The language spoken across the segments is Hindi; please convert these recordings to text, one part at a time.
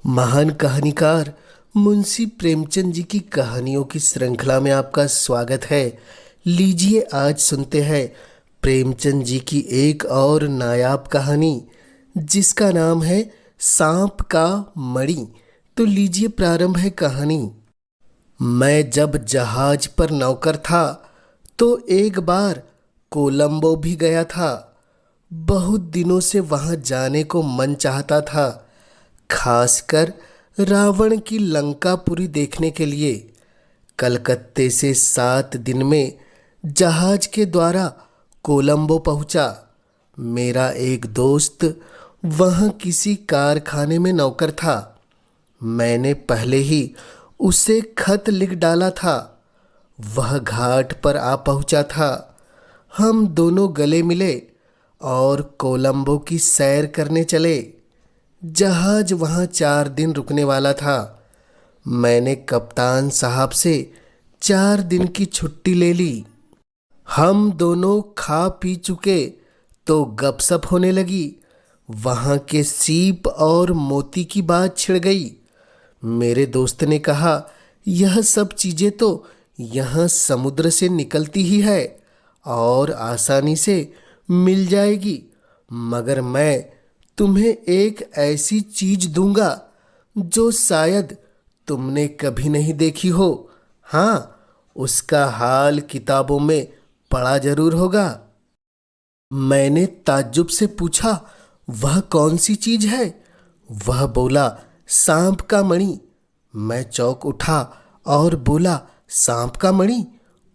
महान कहानीकार मुंशी प्रेमचंद जी की कहानियों की श्रृंखला में आपका स्वागत है। लीजिए आज सुनते हैं प्रेमचंद जी की एक और नायाब कहानी जिसका नाम है सांप का मणि। तो लीजिए प्रारंभ है कहानी। मैं जब जहाज पर नौकर था तो एक बार कोलंबो भी गया था। बहुत दिनों से वहां जाने को मन चाहता था, खासकर रावण की लंकापुरी देखने के लिए। कलकत्ते से 7 दिन में जहाज के द्वारा कोलंबो पहुंचा। मेरा एक दोस्त वहां किसी कारखाने में नौकर था। मैंने पहले ही उसे खत लिख डाला था। वह घाट पर आ पहुंचा था। हम दोनों गले मिले और कोलंबो की सैर करने चले। जहाज वहाँ 4 दिन रुकने वाला था। मैंने कप्तान साहब से 4 दिन की छुट्टी ले ली। हम दोनों खा पी चुके तो गपशप होने लगी। वहाँ के सीप और मोती की बात छिड़ गई। मेरे दोस्त ने कहा, यह सब चीज़ें तो यहाँ समुद्र से निकलती ही है और आसानी से मिल जाएगी, मगर मैं तुम्हें एक ऐसी चीज दूंगा जो शायद तुमने कभी नहीं देखी हो। हाँ, उसका हाल किताबों में पढ़ा जरूर होगा। मैंने ताज्जुब से पूछा, वह कौन सी चीज है? वह बोला, सांप का मणि। मैं चौंक उठा और बोला, सांप का मणि?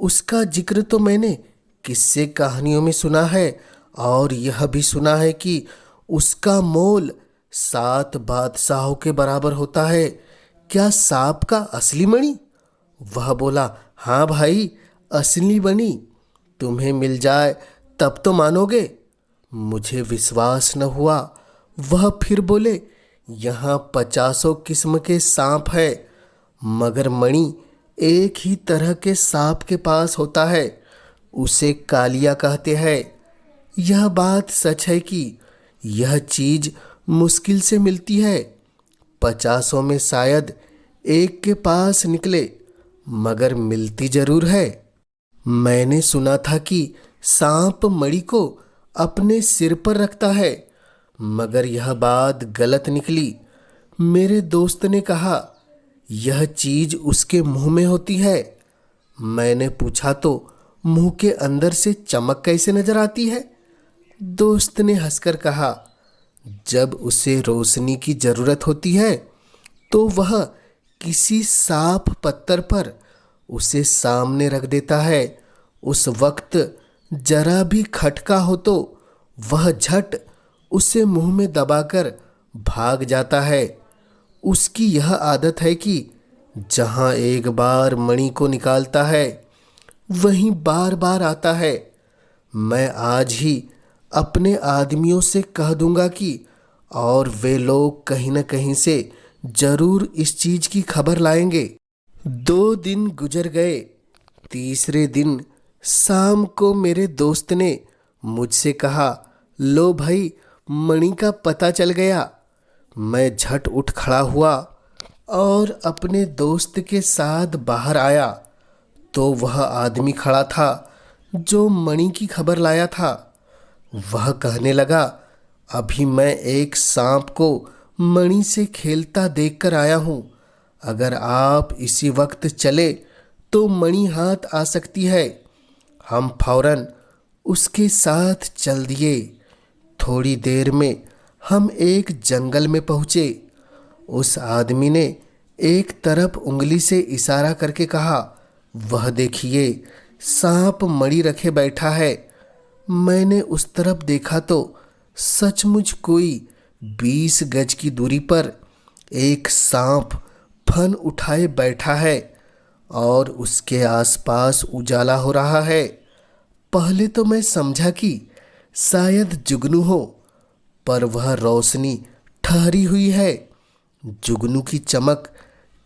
उसका जिक्र तो मैंने किस्से कहानियों में सुना है और यह भी सुना है कि उसका मोल 7 बादशाहों के बराबर होता है। क्या सांप का असली मणि? वह बोला, हाँ भाई, असली मणि तुम्हें मिल जाए तब तो मानोगे। मुझे विश्वास न हुआ। वह फिर बोले, यहाँ 50 किस्म के सांप है, मगर मणि एक ही तरह के सांप के पास होता है, उसे कालिया कहते हैं। यह बात सच है कि यह चीज मुश्किल से मिलती है। 50 में शायद एक के पास निकले, मगर मिलती जरूर है। मैंने सुना था कि सांप मणि को अपने सिर पर रखता है, मगर यह बात गलत निकली। मेरे दोस्त ने कहा, यह चीज उसके मुंह में होती है। मैंने पूछा, तो मुंह के अंदर से चमक कैसे नजर आती है? दोस्त ने हंसकर कहा, जब उसे रोशनी की जरूरत होती है तो वह किसी साफ पत्थर पर उसे सामने रख देता है। उस वक्त जरा भी खटका हो तो वह झट उसे मुंह में दबाकर भाग जाता है। उसकी यह आदत है कि जहां एक बार मणि को निकालता है वहीं बार बार आता है। मैं आज ही अपने आदमियों से कह दूंगा कि और वे लोग कहीं न कहीं से जरूर इस चीज की खबर लाएंगे। 2 दिन गुजर गए। तीसरे दिन शाम को मेरे दोस्त ने मुझसे कहा, लो भाई, मणि का पता चल गया। मैं झट उठ खड़ा हुआ और अपने दोस्त के साथ बाहर आया तो वह आदमी खड़ा था जो मणि की खबर लाया था। वह कहने लगा, अभी मैं एक सांप को मणि से खेलता देखकर आया हूं। अगर आप इसी वक्त चले तो मणि हाथ आ सकती है। हम फौरन उसके साथ चल दिए। थोड़ी देर में हम एक जंगल में पहुंचे। उस आदमी ने एक तरफ उंगली से इशारा करके कहा, वह देखिए, सांप मणि रखे बैठा है। मैंने उस तरफ देखा तो सचमुच कोई 20 गज की दूरी पर एक सांप फन उठाए बैठा है और उसके आसपास उजाला हो रहा है। पहले तो मैं समझा कि शायद जुगनू हो, पर वह रोशनी ठहरी हुई है। जुगनू की चमक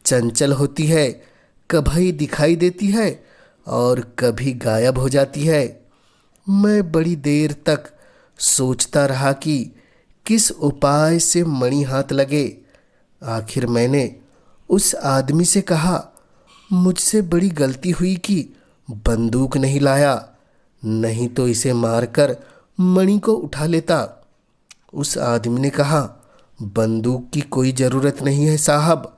चंचल होती है, कभी दिखाई देती है और कभी गायब हो जाती है। मैं बड़ी देर तक सोचता रहा कि किस उपाय से मणि हाथ लगे, आखिर मैंने उस आदमी से कहा, मुझसे बड़ी गलती हुई कि बंदूक नहीं लाया, नहीं तो इसे मारकर मणि को उठा लेता। उस आदमी ने कहा, बंदूक की कोई ज़रूरत नहीं है साहब,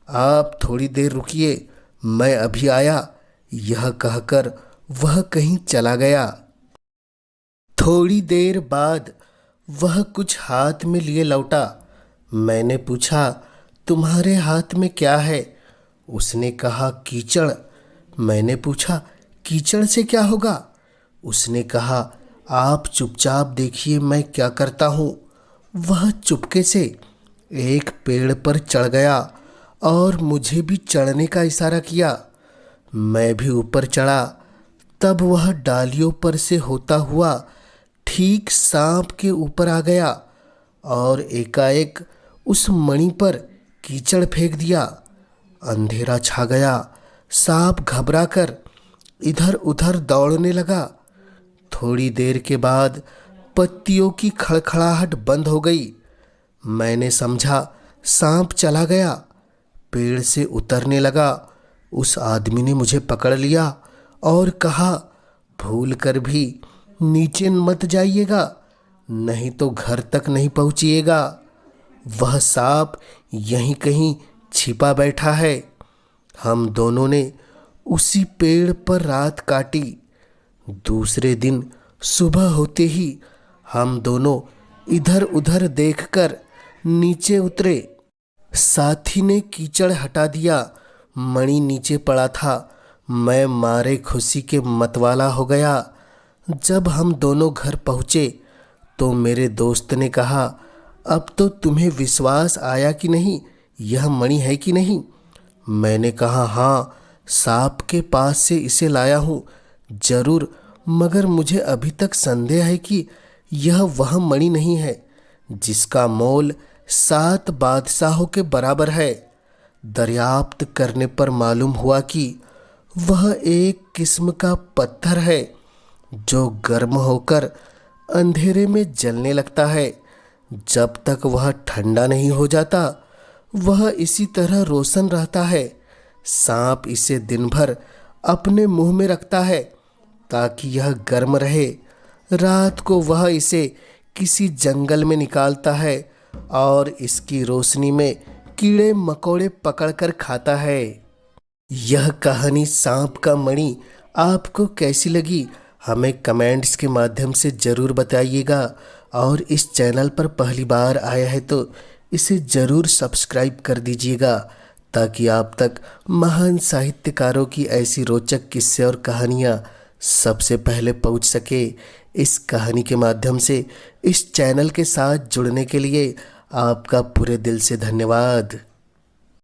आप थोड़ी देर रुकिए, मैं अभी आया। यह कहकर वह कहीं चला गया। थोड़ी देर बाद वह कुछ हाथ में लिए लौटा। मैंने पूछा, तुम्हारे हाथ में क्या है? उसने कहा, कीचड़। मैंने पूछा, कीचड़ से क्या होगा? उसने कहा, आप चुपचाप देखिए मैं क्या करता हूँ। वह चुपके से एक पेड़ पर चढ़ गया और मुझे भी चढ़ने का इशारा किया। मैं भी ऊपर चढ़ा। तब वह डालियों पर से होता हुआ ठीक सांप के ऊपर आ गया और एकाएक उस मणि पर कीचड़ फेंक दिया। अंधेरा छा गया। सांप घबराकर इधर उधर दौड़ने लगा। थोड़ी देर के बाद पत्तियों की खड़खड़ाहट बंद हो गई। मैंने समझा सांप चला गया। पेड़ से उतरने लगा। उस आदमी ने मुझे पकड़ लिया और कहा, भूल कर भी नीचे मत जाइएगा, नहीं तो घर तक नहीं पहुंचिएगा। वह सांप यहीं कहीं छिपा बैठा है। हम दोनों ने उसी पेड़ पर रात काटी। दूसरे दिन सुबह होते ही हम दोनों इधर उधर देखकर नीचे उतरे। साथी ने कीचड़ हटा दिया। मणि नीचे पड़ा था। मैं मारे खुशी के मतवाला हो गया। जब हम दोनों घर पहुँचे तो मेरे दोस्त ने कहा, अब तो तुम्हें विश्वास आया कि नहीं, यह मणि है कि नहीं? मैंने कहा, हाँ, सांप के पास से इसे लाया हूँ जरूर, मगर मुझे अभी तक संदेह है कि यह वह मणि नहीं है जिसका मोल 7 बादशाहों के बराबर है। दरियाफ्त करने पर मालूम हुआ कि वह एक किस्म का पत्थर है जो गर्म होकर अंधेरे में जलने लगता है। जब तक वह ठंडा नहीं हो जाता वह इसी तरह रोशन रहता है। सांप इसे दिन भर अपने मुंह में रखता है ताकि यह गर्म रहे। रात को वह इसे किसी जंगल में निकालता है और इसकी रोशनी में कीड़े मकोड़े पकड़कर खाता है। यह कहानी सांप का मणि आपको कैसी लगी, हमें कमेंट्स के माध्यम से ज़रूर बताइएगा। और इस चैनल पर पहली बार आया है तो इसे ज़रूर सब्सक्राइब कर दीजिएगा ताकि आप तक महान साहित्यकारों की ऐसी रोचक किस्से और कहानियाँ सबसे पहले पहुँच सके। इस कहानी के माध्यम से इस चैनल के साथ जुड़ने के लिए आपका पूरे दिल से धन्यवाद।